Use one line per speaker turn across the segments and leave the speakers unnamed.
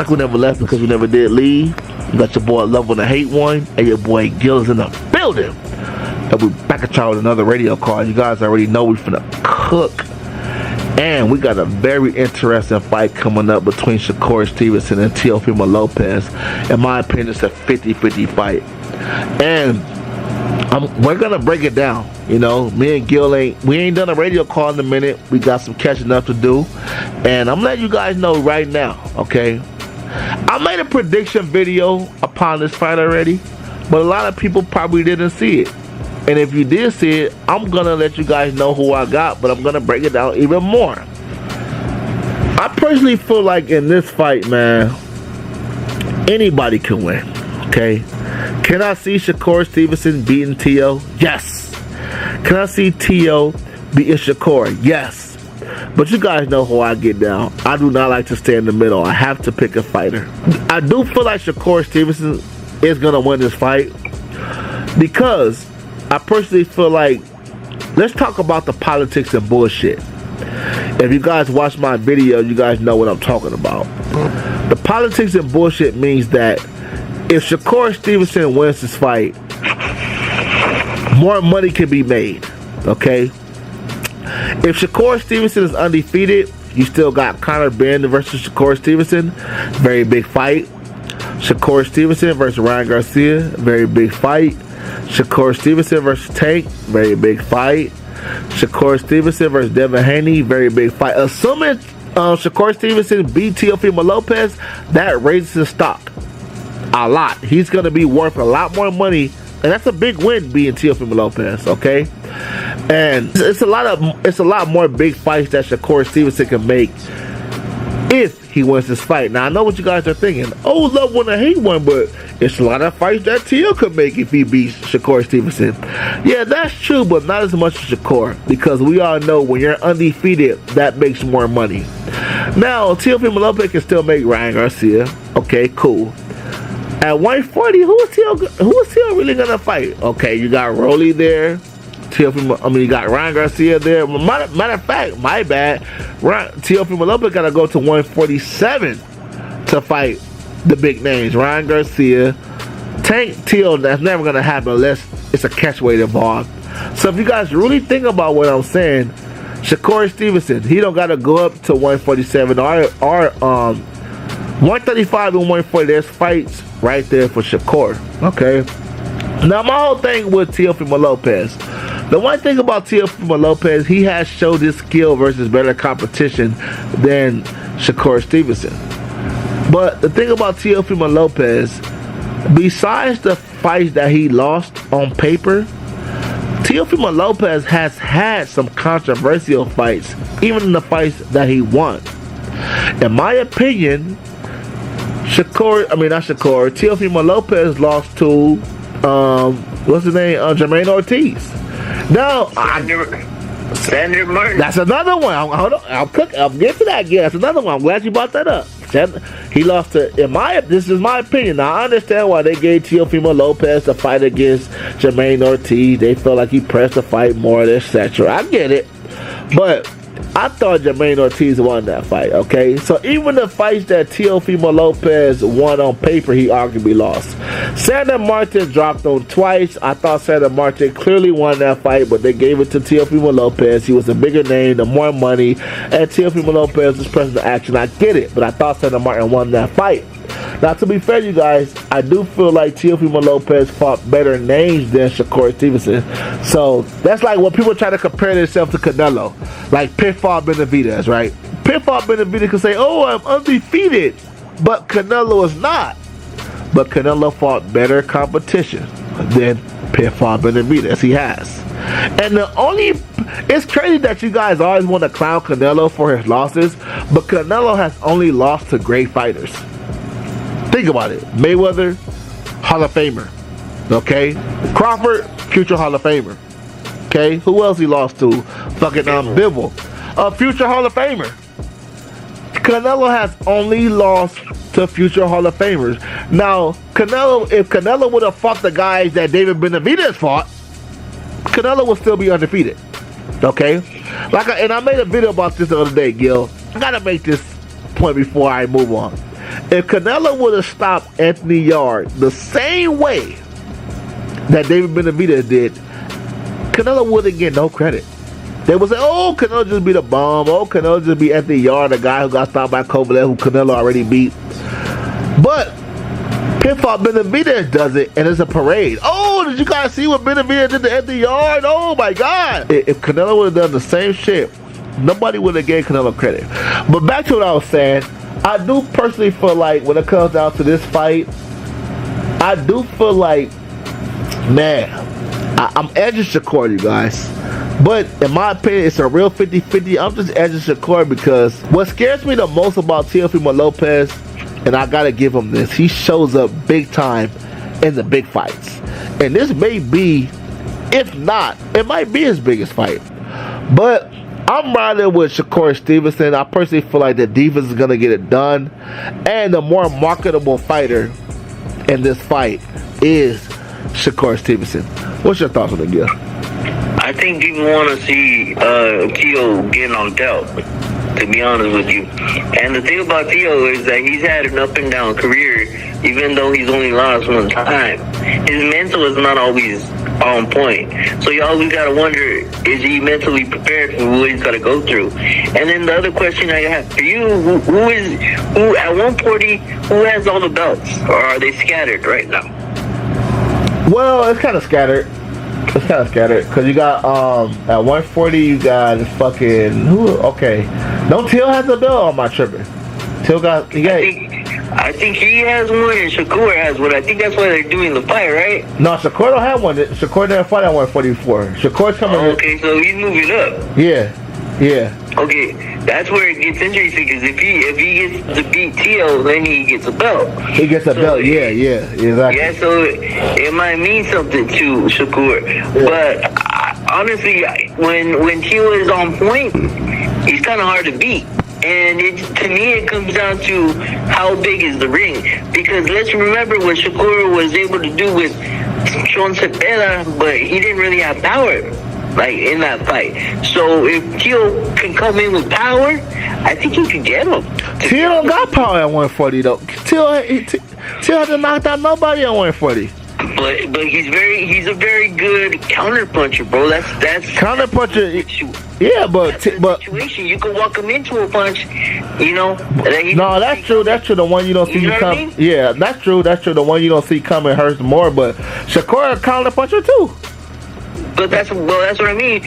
like we never left because we never did leave. You got your boy Love One to Hate One, and your boy Gil is in the building. And we back at y'all with another radio call. You guys already know we finna cook. And we got a very interesting fight coming up between Shakur Stevenson and Teofimo Lopez. In my opinion, it's a 50-50 fight. And we're gonna break it down. You know, me and Gil ain't done a radio call in a minute. We got some catching up to do, and I'm letting you guys know right now. Okay, I made a prediction video upon this fight already, but a lot of people probably didn't see it. And if you did see it, I'm gonna let you guys know who I got, but I'm gonna break it down even more. I personally feel like in this fight, man, anybody can win. Okay. Can I see Shakur Stevenson beating Teo? Yes. Can I see Teo beating Shakur? Yes. But you guys know how I get down. I do not like to stay in the middle. I have to pick a fighter. I do feel like Shakur Stevenson is going to win this fight because I personally feel like, let's talk about the politics and bullshit. If you guys watch my video, you guys know what I'm talking about. The politics and bullshit means that if Shakur Stevenson wins this fight, more money can be made, okay? If Shakur Stevenson is undefeated, you still got Conor Benn versus Shakur Stevenson, very big fight. Shakur Stevenson versus Ryan Garcia, very big fight. Shakur Stevenson versus Tank, very big fight. Shakur Stevenson versus Devin Haney, very big fight. Assuming Shakur Stevenson beat Teofimo Lopez, that raises his stock a lot. He's going to be worth a lot more money, and that's a big win being Teofimo Lopez, okay? And it's a lot more big fights that Shakur Stevenson can make if he wins this fight. Now I know what you guys are thinking. Oh, Love One to Hate One, but it's a lot of fights that Teo could make if he beats Shakur Stevenson. Yeah, that's true, but not as much as Shakur, because we all know when you're undefeated, that makes more money. Now Teofimo Lopez can still make Ryan Garcia. Okay, cool. At 140, who is Teo really gonna fight? Okay, you got Rolly there. You got Ryan Garcia there. Matter of fact, my bad. Teofimo Lopez gotta go to 147 to fight the big names. Ryan Garcia, Tank Teo. That's never gonna happen unless it's a catchweight involved. So if you guys really think about what I'm saying, Shakur Stevenson, he don't gotta go up to 147 or 135 and 140. There's fights right there for Shakur. Okay. Now my whole thing with Teofimo Lopez. The one thing about Teofimo Lopez, he has showed his skill versus better competition than Shakur Stevenson. But the thing about Teofimo Lopez, besides the fights that he lost on paper, Teofimo Lopez has had some controversial fights, even in the fights that he won. In my opinion, Teofimo Lopez lost to, what's his name, Jermaine Ortiz. Now,
Sandra Martin.
That's another one. Hold on, I'll get to that. Yeah, that's another one. I'm glad you brought that up. He lost to, this is my opinion. Now, I understand why they gave Teofimo Lopez the fight against Jermaine Ortiz. They felt like he pressed the fight more, etc. I get it. But I thought Jermaine Ortiz won that fight, okay? So even the fights that Teofimo Lopez won on paper, he arguably lost. Sandra Martin dropped on twice. I thought Sandra Martin clearly won that fight, but they gave it to Teofimo Lopez. He was a bigger name, the more money, and Teofimo Lopez was pressing the action. I get it, but I thought Sandra Martin won that fight. Now, to be fair, you guys, I do feel like Teofimo Lopez fought better names than Shakur Stevenson. So that's like when people try to compare themselves to Canelo, like Pitfall Benavidez, right? Pitfall Benavidez can say, "Oh, I'm undefeated," but Canelo is not. But Canelo fought better competition than Pitfall Benavidez. He has. And it's crazy that you guys always want to clown Canelo for his losses, but Canelo has only lost to great fighters. Think about it. Mayweather, Hall of Famer. Okay? Crawford, future Hall of Famer. Okay? Who else he lost to? Fucking Bivol. A future Hall of Famer. Canelo has only lost to future Hall of Famers. Now, if Canelo would have fought the guys that David Benavidez fought, Canelo would still be undefeated. Okay? And I made a video about this the other day, Gil. I gotta make this point before I move on. If Canelo would have stopped Anthony Yarde the same way that David Benavidez did, Canelo wouldn't get no credit. They would say, oh, Canelo just beat a bomb. Oh, Canelo just beat Anthony Yarde, the guy who got stopped by Kovalev, who Canelo already beat. But Pinfall Benavidez does it, and it's a parade. Oh, did you guys see what Benavidez did to Anthony Yarde? Oh, my God. If Canelo would have done the same shit, nobody would have gave Canelo credit. But back to what I was saying, I do personally feel like when it comes down to this fight, I do feel like, man, I'm edging Shakur, you guys. But in my opinion, it's a real 50-50. I'm just edging Shakur because what scares me the most about Teofimo Lopez, and I gotta give him this, he shows up big time in the big fights. And this may be, if not, it might be his biggest fight. But I'm riding with Shakur Stevenson. I personally feel like the defense is gonna get it done. And the more marketable fighter in this fight is Shakur Stevenson. What's your thoughts on the Gil?
I think people want to see Teo get knocked out, to be honest with you. And the thing about Teo is that he's had an up and down career, even though he's only lost one time. His mental is not always on point. So you always got to wonder, is he mentally prepared for what he's got to go through? And then the other question I have for you, who at 140, who has all the belts? Or are they scattered right now?
Well, it's kind of scattered. It's kind of scattered because you got at 140 you got fucking who? Okay, don't Till has a belt? Or am I tripping? Till got he got.
I think he has one and Shakur has one. I think that's why they're doing the fight, right?
No, Shakur don't have one. Shakur didn't fight at 144. Shakur's coming.
Oh, okay, so he's moving up.
Yeah.
Okay, that's where it gets interesting because if he gets to beat Teo, then he gets a belt.
He gets a belt. Yeah, exactly.
Yeah, so it might mean something to Shakur. Yeah. But honestly, when Teo is on point, he's kind of hard to beat. And to me, it comes down to how big is the ring. Because let's remember what Shakur was able to do with Sean Cepeda, but he didn't really have power, like, in that fight. So if Teo can come in with power, I think he could get him.
Teo don't got power at 140, though. Teo hasn't knocked out nobody at 140.
But he's a very good counter puncher, bro. That's
counter puncher. Yeah, but
situation you can walk him into a punch, you know.
No, that's true. That's true. The one you don't see come. I mean? Yeah, that's true. That's true. The one you don't see coming hurts more. But Shakur a counter puncher too.
But that's what I mean.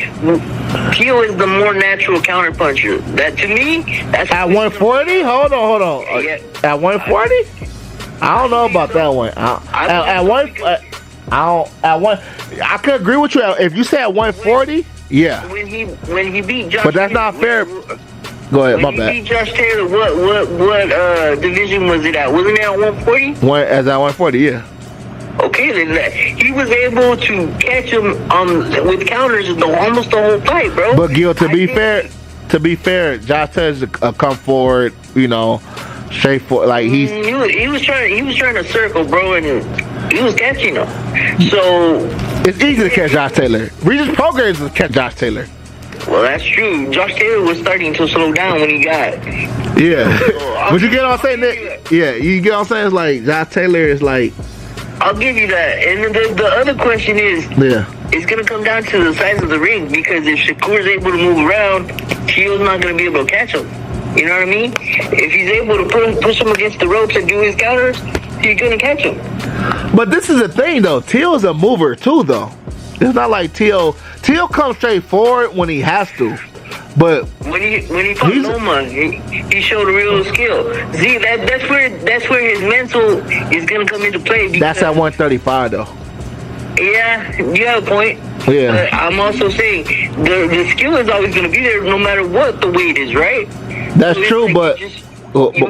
Teo is the more natural counter puncher. That to me, that's
at 140. Hold on.
Yeah.
At 140. I don't know about that one. I could agree with you. If you say at 140, yeah.
When he beat Josh,
but that's not fair. Go ahead, my bad.
When he beat Josh Taylor, what division was it at? Wasn't it at 140?
As at 140, yeah.
Okay, then he was able to catch him with counters almost the whole fight, bro.
But Gil, to be fair, Josh Taylor's come forward, you know. Straightforward, like he was trying to circle, bro, and he was catching him. So it's easy to catch Josh Taylor. Regis Prograis is to catch Josh Taylor.
Well, that's true. Josh Taylor was starting to slow down when he got.
Yeah, but you get what I'm saying? Yeah, you get what I'm saying? It's like Josh Taylor is like.
I'll give you that. And then the other question is, it's gonna come down to the size of the ring because if Shakur's able to move around, Teo's not gonna be able to catch him. You know what I mean? If he's able to push him against the ropes and do his counters, he's going to catch him.
But this is the thing, though. Teo's a mover, too, though. It's not like Teo comes straight forward when he has to. But
when he fought Loma, he showed a real skill. See, that's where his mental is going to come into play.
That's at 135, though.
Yeah, you have a point.
Yeah.
But I'm also saying the skill is always going to be there no matter what the weight is, right?
That's true, but
you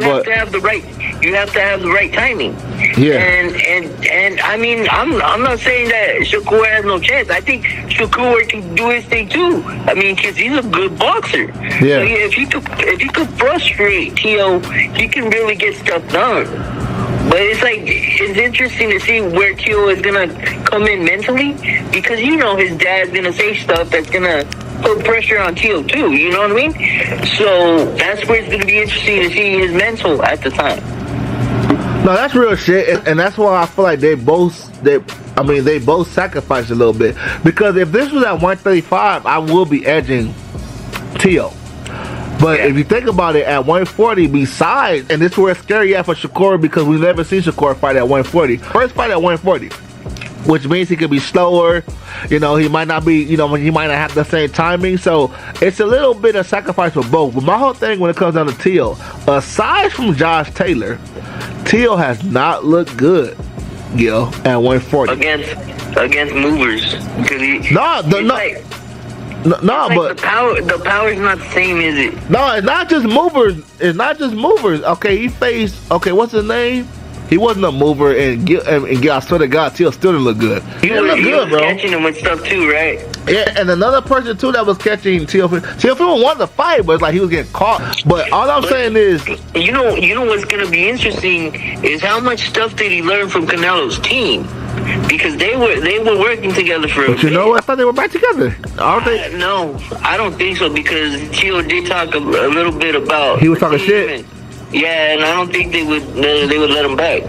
have to have the right timing.
Yeah.
And I mean, I'm not saying that Shakur has no chance. I think Shakur can do his thing too. I mean, because he's a good boxer.
Yeah.
So if he could frustrate Teo, he can really get stuff done. But it's interesting to see where Teo is gonna come in mentally because his dad's gonna say stuff that's gonna put pressure on Teo too. You know what I mean? So that's where it's gonna be interesting to see his mental at the time.
No, that's real shit, and that's why I feel like they both sacrificed a little bit. Because if this was at 135, I will be edging Teo. But if you think about it, at 140, besides, and this is where it's scary at for Shakur, because we've never seen Shakur fight at 140. First fight at 140, which means he could be slower. You know, he might not be, he might not have the same timing. So it's a little bit of sacrifice for both. But my whole thing when it comes down to Teo, aside from Josh Taylor, Teo has not looked good, Gil, at 140.
Against movers.
But
the power's not the same, is it?
No, it's not just movers. Okay, he faced. Okay, what's his name? He wasn't a mover, and Gil, I swear to God, Teo still didn't look good.
He was bro. Catching him with stuff too, right?
Yeah, and another person too that was catching Teofimo wanted to fight, but it's like he was getting caught. But all I'm saying is,
you know what's gonna be interesting is how much stuff did he learn from Canelo's team, because they were working together for.
But you know what? I thought they were back together.
No, I don't think so, because Teo did talk a little bit about.
He was talking shit.
Yeah, and I don't think they would let him back.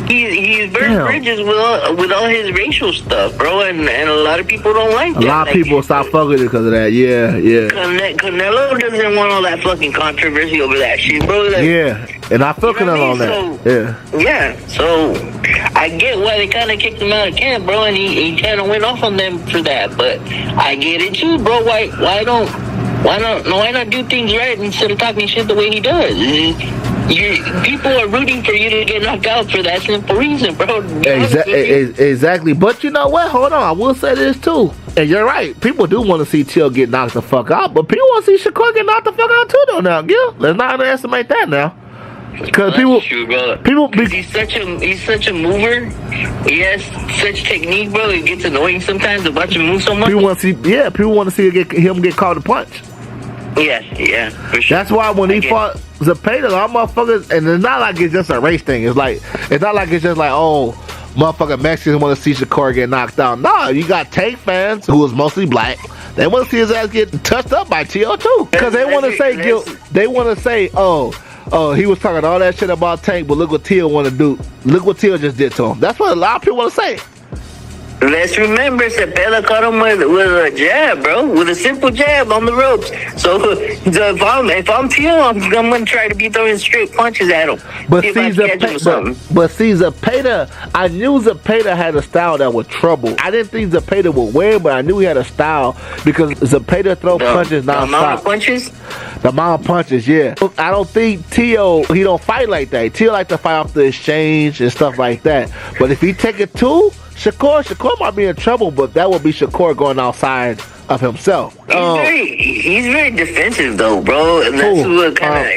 He's burned bridges with all his racial stuff, bro, and a lot of people don't like that.
A lot of people stop fucking it because of that. Yeah.
Canelo doesn't want all that fucking controversy over that shit, bro.
And I feel Canelo on that.
Yeah, so I get why they kind of kicked him out of camp, bro, and he kind of went off on them for that. But I get it too, bro. Why not do things right instead of talking shit the way he does? People are rooting for you to get knocked out for that simple reason, bro.
Exactly. But you know what? Hold on. I will say this too. And you're right. People do want to see Teo get knocked the fuck out, but people want to see Shakur get knocked the fuck out too, though. Now, Gil, let's not underestimate that now. Because
he's such a mover. He has such technique, bro. It gets annoying sometimes to watch him move so much.
People want to see him get caught a punch.
Yeah, for sure.
That's why when he fought Zepeda, all motherfuckers, and it's not like it's just a race thing. It's not like it's just like, oh, motherfucking Mexicans want to see Shakur get knocked out. No, you got Tank fans who is mostly black. They want to see his ass get touched up by Teo too, because they want to say, oh, he was talking all that shit about Tank, but look what Teo want to do. Look what Teo just did to him. That's what a lot of people want to say.
Let's remember, Cepeda caught him with a jab, bro, with a simple jab on the ropes. So if I'm Teo, I'm gonna try to be throwing straight punches at him.
But see, Zepeda, I knew Zepeda had a style that was trouble. I didn't think Zepeda would win, but I knew he had a style because Zepeda throw punches non-stop. The amount of punches, yeah. I don't think Teo, he don't fight like that. Teo like to fight off the exchange and stuff like that. But if he take it too, Shakur might be in trouble, but that would be Shakur going outside of himself.
He's very defensive though, bro. And that's what kind of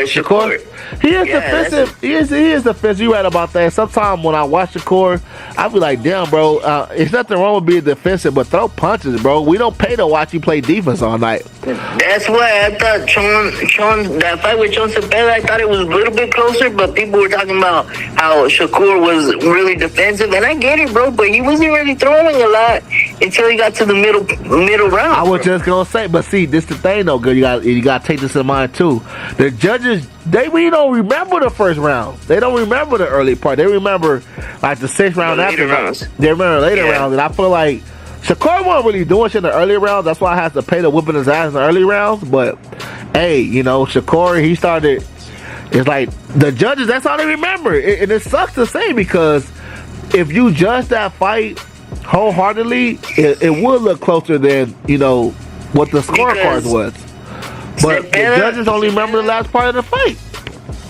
Shakur.
He is defensive. He is defensive. You right about that. Sometimes when I watch Shakur, I be like, damn, bro, it's nothing wrong with being defensive, but throw punches, bro. We don't pay to watch you play defense all night.
That's why I thought that fight with Sean Cepeda, I thought it was a little bit closer, but people were talking about how Shakur was really defensive, and I get it, bro, but he wasn't really throwing a lot until he got to the middle round.
I was just gonna say, but see, this the thing though, girl. You got to take this in mind too. The judges, they really don't remember the first round. They don't remember the early part. They remember like the sixth round after rounds. They remember later rounds, and I feel like Shakur wasn't really doing shit in the early rounds. That's why I had to pay the whipping his ass in the early rounds. But hey, Shakur, he started. It's like the judges. That's all they remember, and it sucks to say because if you judge that fight wholeheartedly, it would look closer than what the scorecards was. But the judges only remember the last part of the fight.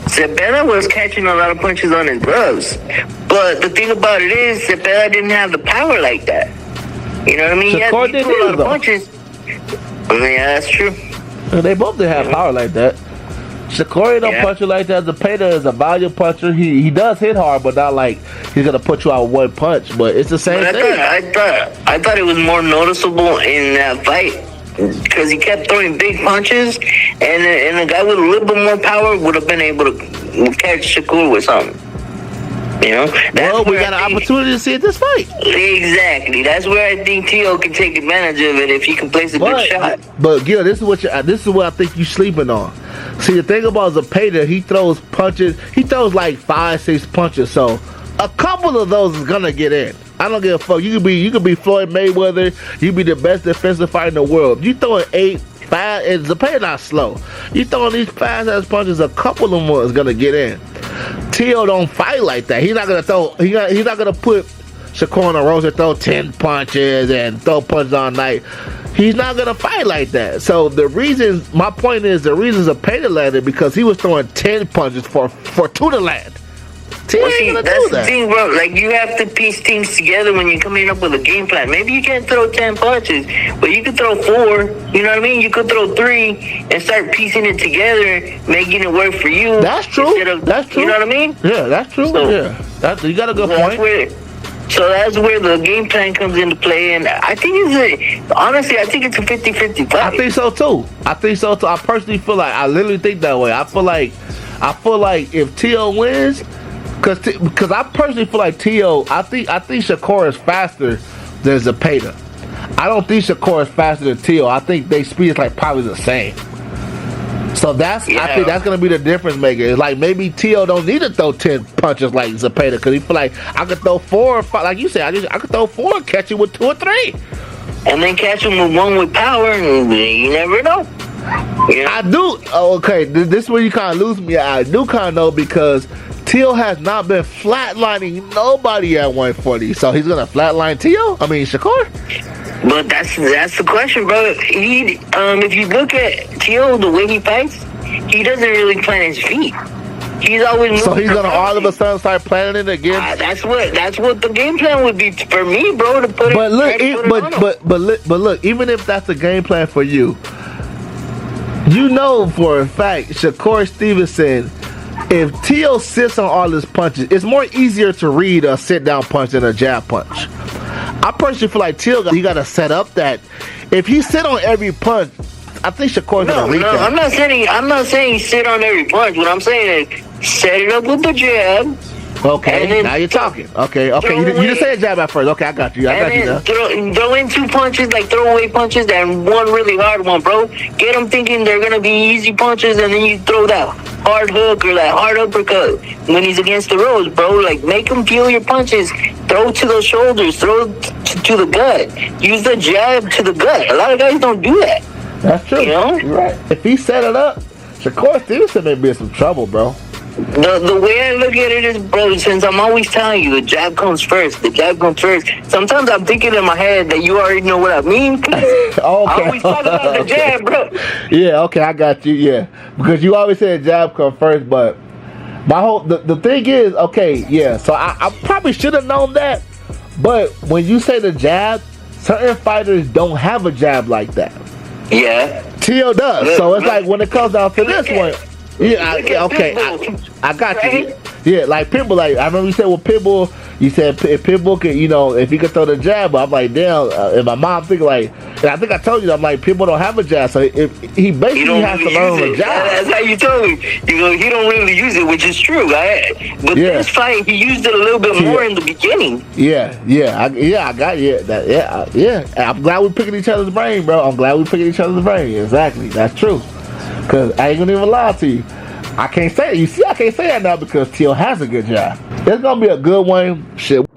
Cepeda was catching a lot of punches on his gloves, but the thing about it is Cepeda didn't have the power like that. You know what I mean?
Shakur
he threw a lot of punches. Yeah, that's true.
They both didn't have power like that. Shakur don't punch you like that. Cepeda is a volume puncher. He does hit hard, but not like he's gonna put you out with one punch. But it's the same thing.
I thought it was more noticeable in that fight because he kept throwing big punches, and a guy with a little bit more power would have been able to catch Shakur with something. We
got an opportunity to see it this fight.
Exactly. That's where I think Teo can take advantage of it if he can place a good shot.
But Gil, this is what I think you sleeping on. See, the thing about Zepeda, he throws punches. He throws like 5-6 punches. So a couple of those is gonna get in. I don't give a fuck. You could be Floyd Mayweather. You could be the best defensive fighter in the world. You throwing 8, 5, and Zepeda not slow. You throwing these fast ass punches. A couple of them is gonna get in. Teo don't fight like that. He's not gonna throw. He's not gonna put Shakur on a roster, throw 10 punches and throw punches all night. He's not gonna fight like that. So my point is, the reason Zepeda landed because he was throwing 10 punches for 2 to land.
Well, see, that's the thing, bro. Like, you have to piece things together when you're coming up with a game plan. Maybe you can't throw 10 punches, but you could throw 4. You know what I mean? You could throw 3 and start piecing it together, making it work for you.
That's true. That's true.
You know what I mean?
Yeah, that's true. So, yeah, you got a good point.
So that's where the game plan comes into play, and I think honestly, I think it's a 50-50 fight.
I think so too. I personally feel like, I literally think that way. I feel like if Teo wins, because I personally feel like Teo, I think Shakur is faster than Zepeda. I don't think Shakur is faster than Teo. I think their speed is like probably the same. So I think that's gonna be the difference maker. It's like maybe Teo don't need to throw 10 punches like Zepeda, because he feel like I could throw 4 or 5, like you said. I could throw 4 and catch you with 2 or 3,
and then catch him with 1 with power, and you never know. Yeah.
I do. Okay, this is where you kind of lose me. I do kind of know, because Teo has not been flatlining nobody at 140, so he's gonna flatline Shakur.
But that's the question, bro. If you look at Teo, the way he fights, he doesn't really plant his feet. He's always moving.
So he's gonna all of a sudden start planning it again.
That's what the game plan would be for me, bro. To put
but
it.
But look, even if that's the game plan for you, you know for a fact, Shakur Stevenson, if Teo sits on all his punches, it's more easier to read a sit-down punch than a jab punch. I personally feel like Teo, he got to set up that. If he sit on every punch, I think Shakur's gonna read that.
I'm not saying sit on every punch. What I'm saying is set it up with the jab.
Okay, now you're talking. Okay. You didn't say a jab at first. Okay, I got you. I got you now.
Throw in 2 punches, like throwaway punches, and 1 really hard one, bro. Get them thinking they're gonna be easy punches, and then you throw that hard hook or that hard uppercut when he's against the ropes, bro. Like, make him feel your punches. Throw to the shoulders. Throw to the gut. Use the jab to the gut. A lot of guys don't do that.
That's true.
You know?
You're right. If he set it up, Shakur Stevenson may be in some trouble, bro.
The way I look at it is, bro, since I'm always telling you, the jab comes first. The jab comes first. Sometimes I'm thinking in my head that you already know what I mean.
Okay.
I always talk about the jab, bro.
Yeah, okay, I got you, yeah. Because you always say the jab comes first, but the thing is, okay, yeah, so I probably should have known that, but when you say the jab, certain fighters don't have a jab like that.
Yeah.
Teo does. So it's like when it comes down to this one, yeah, I got you. Yeah, like Pitbull. Like I remember you said with Pitbull, you said if Pitbull could, if he could throw the jab. But I'm like, damn. And my mom thinking like, and I think I told you, I'm like, Pitbull don't have a jab, so if he basically has to learn the jab.
That's how you told me. He don't really use it, which is true. But this fight, he used it a little bit more in the beginning.
I got yeah. I'm glad we're picking each other's brain, bro. I'm glad we're picking each other's brain. Exactly, that's true. Cause I ain't gonna even lie to you. I can't say it. You see, I can't say that now because Teo has a good job. It's gonna be a good one. Shit.